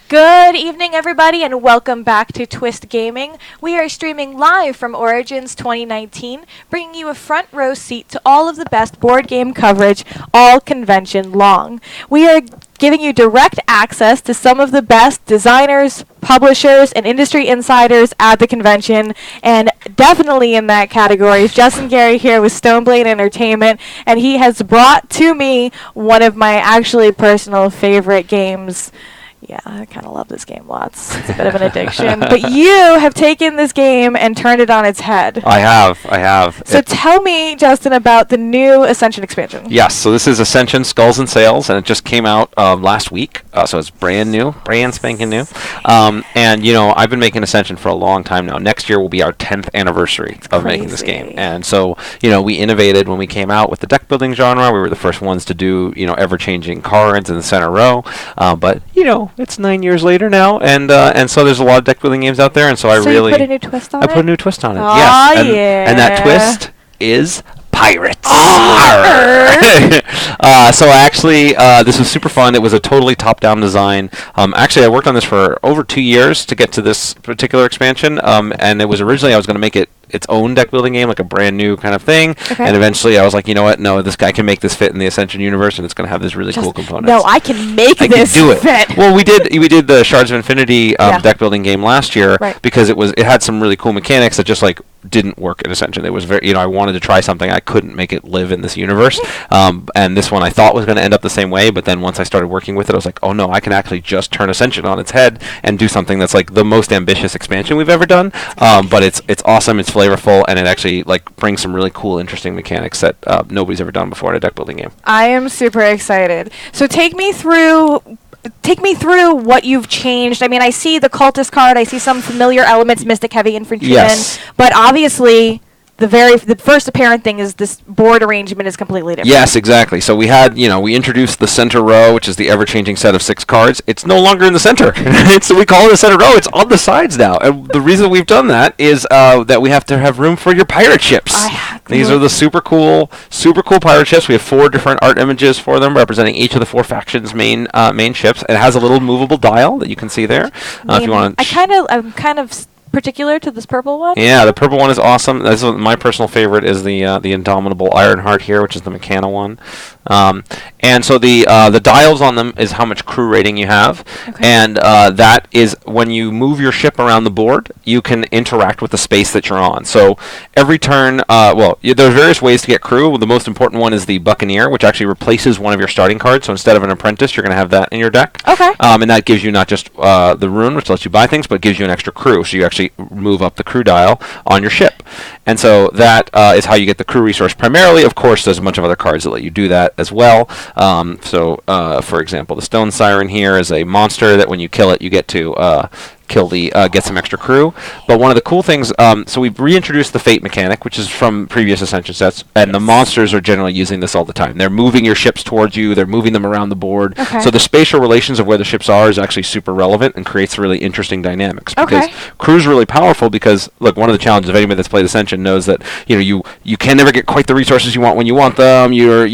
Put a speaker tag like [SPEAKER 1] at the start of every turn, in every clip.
[SPEAKER 1] Good evening, everybody, and welcome back to Twist Gaming. We are streaming live from Origins 2019, bringing you a front row seat to all of the best board game coverage, all convention long. We are giving you direct access to some of the best designers, publishers, and industry insiders at the convention, and definitely in that category is Justin Gary here with Stoneblade Entertainment, and he has brought to me one of my actually personal favorite games. Yeah, I kind of love this game lots. It's a bit of an addiction. But you have taken this game and turned it on its head.
[SPEAKER 2] I have.
[SPEAKER 1] So tell me, Justin, about the new Ascension expansion.
[SPEAKER 2] Yes, so this is Ascension Skulls and Sails, and it just came out last week. So it's brand spanking new. And, you know, I've been making Ascension for a long time now. Next year will be our 10th anniversay of making this game. And so, you know, we innovated when we came out with the deck building genre. We were the first ones to do, you know, ever-changing cards in the center row. But, you know, it's 9 years later now, and so there's a lot of deck building games out there, and so I really
[SPEAKER 1] put a new twist on it?
[SPEAKER 2] I put a new twist on it.
[SPEAKER 1] Oh,
[SPEAKER 2] yes.
[SPEAKER 1] yeah.
[SPEAKER 2] And that twist is pirates. So actually, this was super fun. It was a totally top-down design. Actually, I worked on this for over 2 years to get to this particular expansion, and it was originally I was going to make it its own deck building game, like a brand new kind of thing. Okay. And eventually I was like, you know what? No, this guy can make this fit in the Ascension universe, and it's going to have this really cool components.
[SPEAKER 1] No, I can make this fit.
[SPEAKER 2] Well, we did the Shards of Infinity deck building game last year because it had some really cool mechanics that just like didn't work in Ascension. It was very, you know, I wanted to try something. I couldn't make it live in this universe. And this one I thought was going to end up the same way, but then once I started working with it, I was like, oh no, I can actually just turn Ascension on its head and do something that's like the most ambitious expansion we've ever done. But it's awesome, it's flavorful, and it actually like brings some really cool, interesting mechanics that nobody's ever done before in a deck building game.
[SPEAKER 1] I am super excited. So take me through what you've changed. I mean, I see the cultist card, I see some familiar elements, Mystic Heavy Infantryman,
[SPEAKER 2] yes.
[SPEAKER 1] But obviously the first apparent thing is this board arrangement is completely different.
[SPEAKER 2] Yes, exactly. So we introduced the center row, which is the ever-changing set of 6 cards. It's no longer in the center. So we call it a center row. It's on the sides now. And the reason we've done that is that we have to have room for your pirate ships. These are the super cool pirate ships. We have 4 different art images for them, representing each of the 4 factions' main ships. It has a little movable dial that you can see there. If you want to,
[SPEAKER 1] I'm kind of particular to this purple one.
[SPEAKER 2] Yeah, the purple one is awesome. This is my personal favorite is the Indomitable Ironheart here, which is the Mechana one. And so the dials on them is how much crew rating you have, and that is when you move your ship around the board, you can interact with the space that you're on. So every turn, there's various ways to get crew. The most important one is the Buccaneer, which actually replaces one of your starting cards. So instead of an Apprentice, you're going to have that in your deck.
[SPEAKER 1] Okay.
[SPEAKER 2] And that gives you not just the rune, which lets you buy things, but gives you an extra crew. So you actually move up the crew dial on your ship. And so that is how you get the crew resource primarily. Of course, there's a bunch of other cards that let you do that as well. For example, the Stone Siren here is a monster that when you kill it, you get to get some extra crew. But one of the cool things, so we've reintroduced the Fate mechanic, which is from previous Ascension sets, and the monsters are generally using this all the time. They're moving your ships towards you, they're moving them around the board. So the spatial relations of where the ships are is actually super relevant and creates really interesting dynamics. Because crew's really powerful because, look, one of the challenges of anybody that's played Ascension knows that, you know, you can never get quite the resources you want when you want them. You're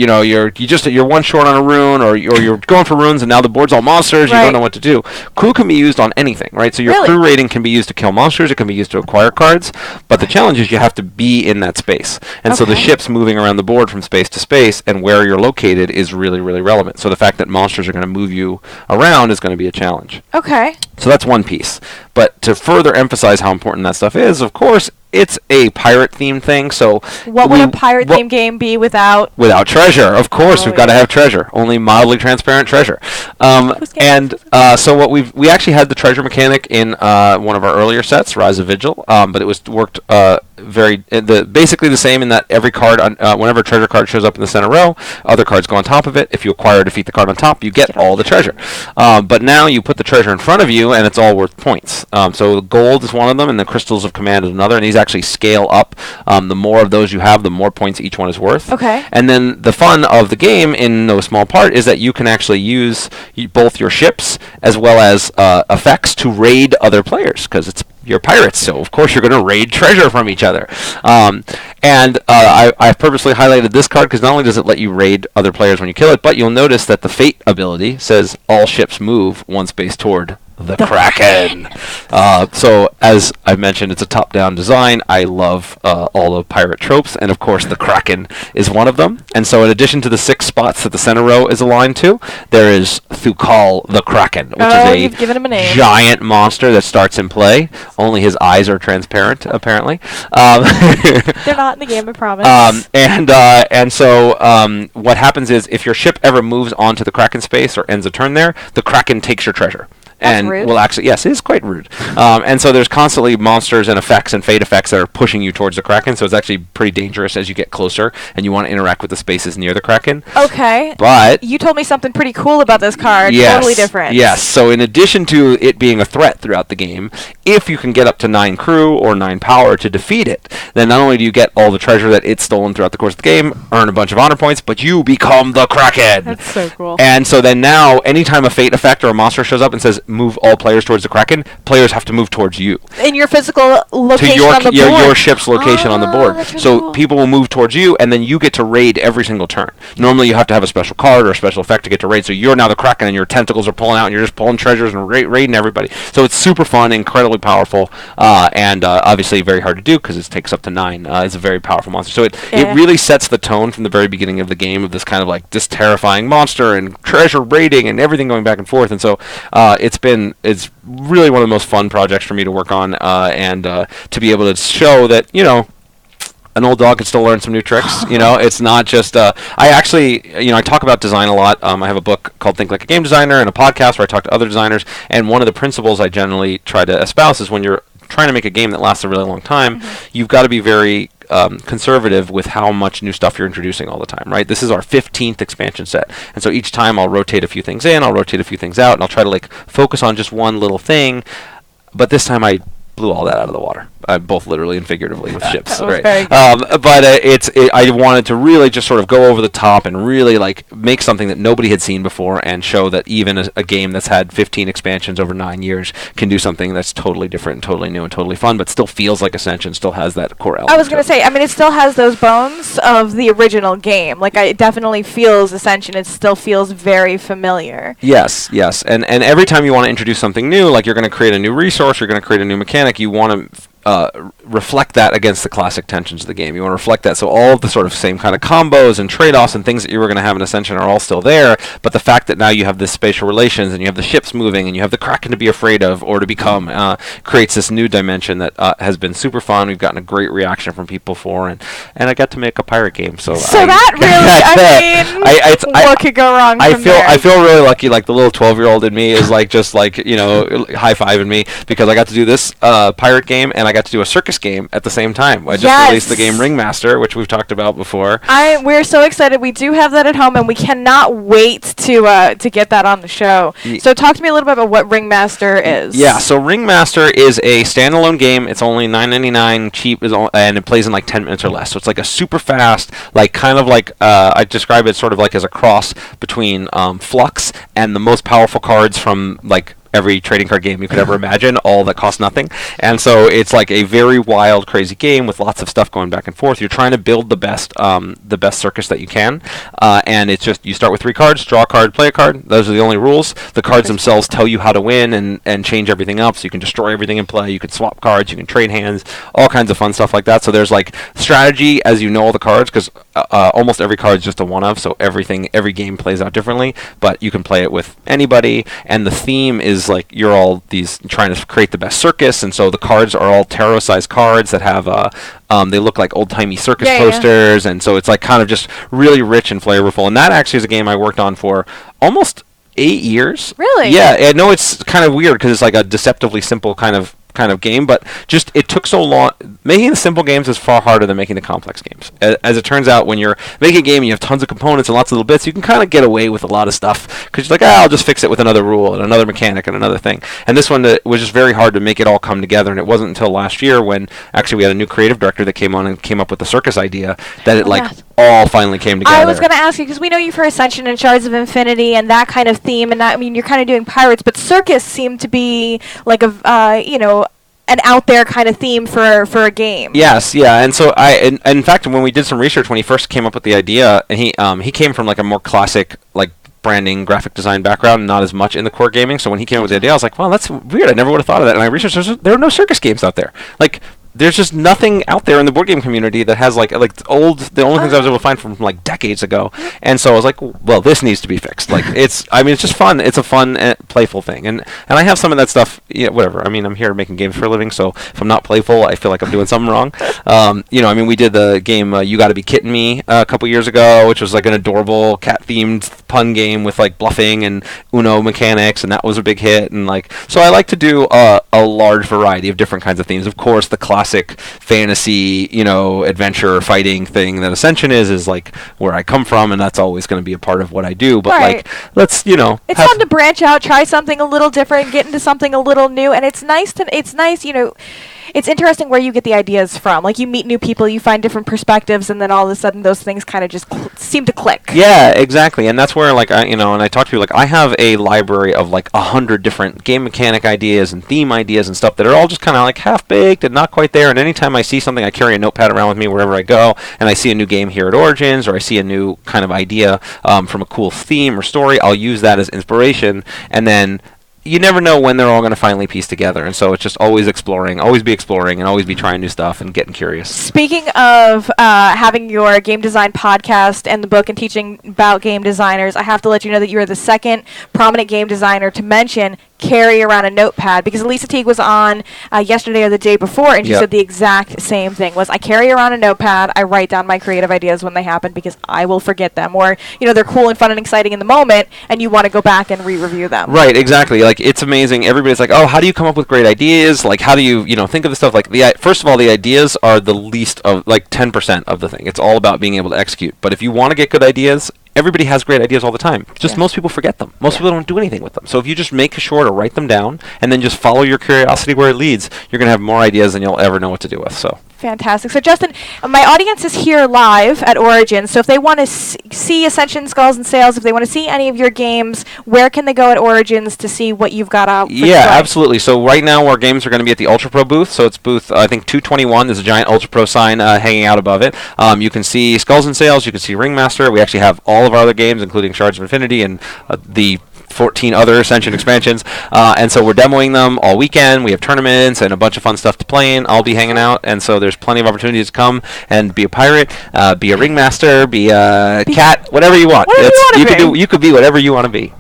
[SPEAKER 2] one short on a rune, or you're going for runes and now the board's all monsters, you don't know what to do. Crew can be used on anything, right? So your crew rating can be used to kill monsters, it can be used to acquire cards, but the challenge is you have to be in that space. And so the ships moving around the board from space to space and where you're located is really, really relevant. So the fact that monsters are going to move you around is going to be a challenge.
[SPEAKER 1] Okay.
[SPEAKER 2] So that's one piece. But to further emphasize how important that stuff is, of course, it's a pirate-themed thing, so...
[SPEAKER 1] What would a pirate-themed game be without...
[SPEAKER 2] Without treasure, of course. We've got to have treasure. Only mildly transparent treasure. So what we actually had the treasure mechanic in one of our earlier sets, Rise of Vigil, but it was worked basically the same in that every card, whenever a treasure card shows up in the center row, other cards go on top of it. If you acquire or defeat the card on top, you get all the treasure. But now you put the treasure in front of you, and it's all worth points. So gold is one of them, and the crystals of command is another, and these actually scale up. The more of those you have, the more points each one is worth.
[SPEAKER 1] Okay.
[SPEAKER 2] And then the fun of the game, in no small part, is that you can actually use both your ships as well as effects to raid other players, because it's you're pirates, so of course you're going to raid treasure from each other. I've purposely highlighted this card because not only does it let you raid other players when you kill it, but you'll notice that the Fate ability says all ships move one space toward the Kraken. So, as I mentioned, it's a top-down design. I love all the pirate tropes, and of course, the Kraken is one of them. And so, in addition to the 6 spots that the center row is aligned to, there is Thukal the Kraken, which is
[SPEAKER 1] you've given him a name.
[SPEAKER 2] giant monster that starts in play. Only his eyes are transparent, apparently.
[SPEAKER 1] They're not in the game, I promise.
[SPEAKER 2] And so what happens is if your ship ever moves onto the Kraken space or ends a turn there, the Kraken takes your treasure.
[SPEAKER 1] That's rude.
[SPEAKER 2] Will actually, yes, it is quite rude. And so there's constantly monsters and effects and fate effects that are pushing you towards the Kraken. So it's actually pretty dangerous as you get closer and you want to interact with the spaces near the Kraken.
[SPEAKER 1] Okay.
[SPEAKER 2] But
[SPEAKER 1] you told me something pretty cool about this card.
[SPEAKER 2] Yes,
[SPEAKER 1] totally different.
[SPEAKER 2] Yes. So in addition to it being a threat throughout the game, if you can get up to 9 crew or 9 power to defeat it, then not only do you get all the treasure that it's stolen throughout the course of the game, earn a bunch of honor points, but you become the Kraken.
[SPEAKER 1] That's so cool.
[SPEAKER 2] And so then now, anytime a fate effect or a monster shows up and says move all players towards the Kraken, players have to move towards you.
[SPEAKER 1] In your physical location
[SPEAKER 2] To
[SPEAKER 1] on the board.
[SPEAKER 2] your ship's location on the board.
[SPEAKER 1] That's really
[SPEAKER 2] So
[SPEAKER 1] cool.
[SPEAKER 2] people will move towards you, and then you get to raid every single turn. Normally you have to have a special card or a special effect to get to raid, so you're now the Kraken, and your tentacles are pulling out, and you're just pulling treasures and raiding everybody. So it's super fun, incredibly powerful, and obviously very hard to do because it takes up to 9. It's a very powerful monster. So it really sets the tone from the very beginning of the game of this kind of like this terrifying monster and treasure raiding and everything going back and forth. And so it's really one of the most fun projects for me to work on, and to be able to show that, an old dog can still learn some new tricks. It's not just. I actually, I talk about design a lot. I have a book called Think Like a Game Designer and a podcast where I talk to other designers. And one of the principles I generally try to espouse is when you're trying to make a game that lasts a really long time, you've got to be very conservative with how much new stuff you're introducing all the time, right? This is our 15th expansion set, and so each time I'll rotate a few things in, I'll rotate a few things out, and I'll try to focus on just one little thing. But this time I blew all that out of the water, both literally and figuratively with ships. Right. I wanted to really just sort of go over the top and really make something that nobody had seen before, and show that even a game that's had 15 expansions over 9 years can do something that's totally different and totally new and totally fun, but still feels like Ascension, still has that core element.
[SPEAKER 1] I was going to say, it still has those bones of the original game. It definitely feels Ascension. It still feels very familiar.
[SPEAKER 2] Yes. And every time you want to introduce something new, you're going to create a new resource, you're going to create a new mechanic, you want to reflect that against the classic tensions of the game. You want to reflect that, so all of the sort of same kind of combos and trade-offs and things that you were going to have in Ascension are all still there, but the fact that now you have this spatial relations and you have the ships moving and you have the Kraken to be afraid of or to become creates this new dimension that has been super fun. We've gotten a great reaction from people for, and I got to make a pirate game. What
[SPEAKER 1] could go wrong from there?
[SPEAKER 2] I feel really lucky. The little 12-year-old in me is high-fiving me because I got to do this pirate game, and I got to do a circus game at the same time. I just released the game Ringmaster, which we've talked about before.
[SPEAKER 1] We're so excited. We do have that at home, and we cannot wait to get that on the show. So talk to me a little bit about what Ringmaster is.
[SPEAKER 2] Yeah, so Ringmaster is a standalone game. It's only $9.99 cheap, and it plays in 10 minutes or less. So it's a super fast, I describe it sort of as a cross between Flux and the most powerful cards from every trading card game you could ever imagine, all that cost nothing. And so it's a very wild, crazy game with lots of stuff going back and forth. You're trying to build the best circus that you can, and it's just you start with 3 cards, draw a card, play a card. Those are the only rules. The cards themselves tell you how to win and change everything up, so you can destroy everything in play. You can swap cards, you can trade hands, all kinds of fun stuff like that. So there's strategy as you know all the cards, because almost every card is just a one-of, so every game plays out differently, but you can play it with anybody, and the theme is you're all these trying to create the best circus, and so the cards are all tarot-sized cards that have they look like old-timey circus posters, and so it's kind of just really rich and flavorful. And that actually is a game I worked on for almost 8 years.
[SPEAKER 1] Really?
[SPEAKER 2] Yeah, I know it's kind of weird because it's a deceptively simple kind of game, but just it took so long. Making the simple games is far harder than making the complex games. As it turns out, when you're making a game and you have tons of components and lots of little bits, you can kind of get away with a lot of stuff because you're I'll just fix it with another rule and another mechanic and another thing. And this one was just very hard to make it all come together, and it wasn't until last year when actually we had a new creative director that came on and came up with the circus idea that it all finally came together.
[SPEAKER 1] I was going to ask you, because we know you for Ascension and Shards of Infinity and that kind of theme, and that, you're kind of doing pirates, but circus seemed to be an out there kind of theme for a game.
[SPEAKER 2] Yes, yeah, and so in fact, when we did some research, when he first came up with the idea, and he came from a more classic branding, graphic design background, not as much in the core gaming. So when he came up with the idea, I was like, well, that's weird. I never would have thought of that. And I researched, there are no circus games out there. Like, there's just nothing out there in the board game community that has the only things I was able to find from like decades ago. And so I was like, well, this needs to be fixed. Like, it's just fun. It's a fun, playful thing. And I have some of that stuff, whatever. I mean, I'm here making games for a living, so if I'm not playful, I feel like I'm doing something wrong. We did the game You Gotta Be Kidding Me a couple years ago, which was like an adorable cat-themed pun game with like bluffing and Uno mechanics, and that was a big hit. And so I like to do a large variety of different kinds of themes. Of course, the classic fantasy, adventure fighting thing that Ascension is like where I come from, and that's always going to be a part of what I do. But
[SPEAKER 1] right.
[SPEAKER 2] Let's
[SPEAKER 1] it's fun to branch out, try something a little different, get into something a little new, and it's nice. It's interesting where you get the ideas from. Like, you meet new people, you find different perspectives, and then all of a sudden those things kind of just seem to click.
[SPEAKER 2] Yeah, exactly. And that's where, and I talk to you, I have a library of 100 different game mechanic ideas and theme ideas and stuff that are all just kind of half-baked and not quite there. And anytime I see something, I carry a notepad around with me wherever I go, and I see a new game here at Origins, or I see a new kind of idea from a cool theme or story, I'll use that as inspiration, and then you never know when they're all going to finally piece together. And so it's just always exploring, and always be trying new stuff and getting curious.
[SPEAKER 1] Speaking of having your game design podcast and the book and teaching about game designers, I have to let you know that you are the second prominent game designer to mention carry around a notepad, because Elisa Teague was on yesterday or the day before, and she said the exact same thing. I carry around a notepad, I write down my creative ideas when they happen because I will forget them, or they're cool and fun and exciting in the moment, and you want to go back and re-review them.
[SPEAKER 2] Right, exactly. It's amazing. Everybody's like, oh, how do you come up with great ideas? How do you think of the stuff? First of all, the ideas are the least of 10% of the thing. It's all about being able to execute. But if you want to get good ideas, everybody has great ideas all the time. Just most people forget them. Most people don't do anything with them. So if you just make sure to write them down and then just follow your curiosity where it leads, you're going to have more ideas than you'll ever know what to do with. So
[SPEAKER 1] fantastic. So Justin, my audience is here live at Origins. So if they want to see Ascension, Skulls and Sails, if they want to see any of your games, where can they go at Origins to see what you've got out?
[SPEAKER 2] Absolutely. So right now our games are going to be at the Ultra Pro booth. So it's booth, I think 221. There's a giant Ultra Pro sign hanging out above it. You can see Skulls and Sails. You can see Ringmaster. We actually have all of our other games, including Shards of Infinity and the 14 other Ascension expansions, and so we're demoing them all weekend. We have tournaments and a bunch of fun stuff to play in. I'll be hanging out, and so there's plenty of opportunities to come and be a pirate, be a ringmaster, be a cat, whatever you want. You could be whatever you want to be.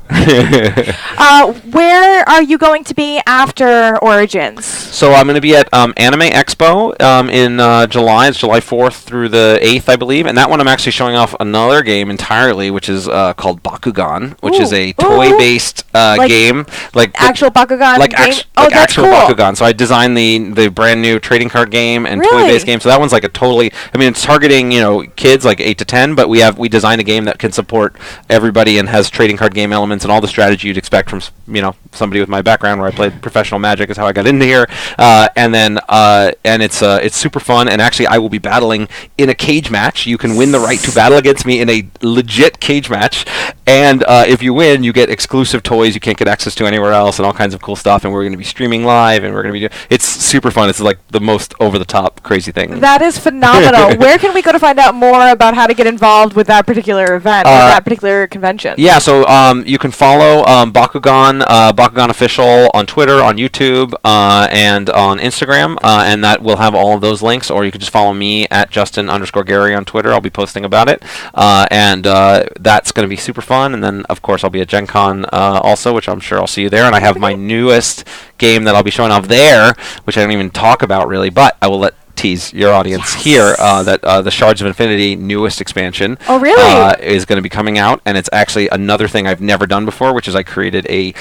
[SPEAKER 1] Where are you going to be after Origins?
[SPEAKER 2] So I'm going to be at Anime Expo in July. It's July 4th through the 8th, I believe, and that one I'm actually showing off another game entirely, which is called Bakugan, which is a toy-based game,
[SPEAKER 1] actual Bakugan game.
[SPEAKER 2] Actual
[SPEAKER 1] cool.
[SPEAKER 2] Bakugan. So I designed the brand new trading card game and toy-based game. So that one's it's targeting kids 8 to 10, but we designed a game that can support everybody and has trading card game elements and all the strategy you'd expect from somebody with my background, where I played professional Magic is how I got into here. And it's super fun. And actually, I will be battling in a cage match. You can win the right to battle against me in a legit cage match, and if you win, you get exclusive toys you can't get access to anywhere else, and all kinds of cool stuff. And we're going to be streaming live, and we're going to be it's super fun. It's the most over the top crazy thing.
[SPEAKER 1] That is phenomenal. Where can we go to find out more about how to get involved with that particular event, or that particular convention?
[SPEAKER 2] Yeah, so you can follow Bakugan Official on Twitter, on YouTube, and on Instagram, and that will have all of those links. Or you can just follow me at Justin_Gary on Twitter. I'll be posting about it, and that's going to be super fun. And then, of course, I'll be at Gen Con also, which I'm sure I'll see you there. And I have my newest game that I'll be showing off there, which I don't even talk about really, but I will tease your audience here that the Shards of Infinity newest expansion is going to be coming out, and it's actually another thing I've never done before, which is I created a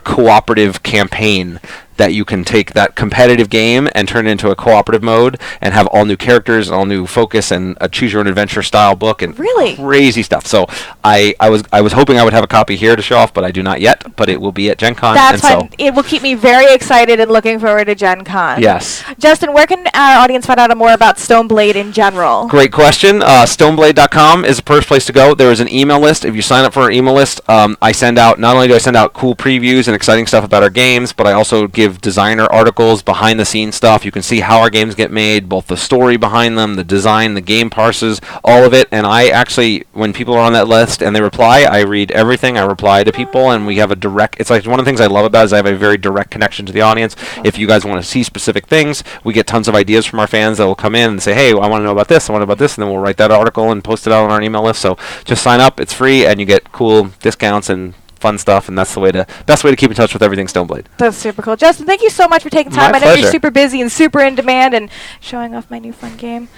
[SPEAKER 2] cooperative campaign that you can take that competitive game and turn it into a cooperative mode and have all new characters, all new focus, and a choose your own adventure style book, and crazy stuff. So I was hoping I would have a copy here to show off, but I do not yet. But it will be at Gen Con.
[SPEAKER 1] That's fine. It will keep me very excited and looking forward to Gen Con.
[SPEAKER 2] Yes.
[SPEAKER 1] Justin, where can our audience find out more about Stoneblade in general?
[SPEAKER 2] Great question. Stoneblade.com is the first place to go. There is an email list. If you sign up for our email list, I send out, not only do I send out cool previews previews and exciting stuff about our games, but I also give designer articles, behind the scenes stuff. You can see how our games get made, both the story behind them, the design, the game parses, all of it. And I actually, when people are on that list and they reply, I read everything. I reply to people, and we have a direct, it's like one of the things I love about it is I have a very direct connection to the audience. If you guys want to see specific things, we get tons of ideas from our fans that will come in and say, hey, I want to know about this, I want to know about this, and then we'll write that article and post it out on our email list. So just sign up. It's free, and you get cool discounts and fun stuff, and that's the best way to keep in touch with everything Stoneblade.
[SPEAKER 1] That's super cool. Justin, thank you so much for taking time.
[SPEAKER 2] My
[SPEAKER 1] I know you're
[SPEAKER 2] pleasure.
[SPEAKER 1] super busy and super in demand and showing off my new fun game.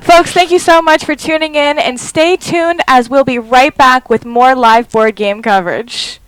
[SPEAKER 1] Folks, thank you so much for tuning in, and stay tuned as we'll be right back with more live board game coverage.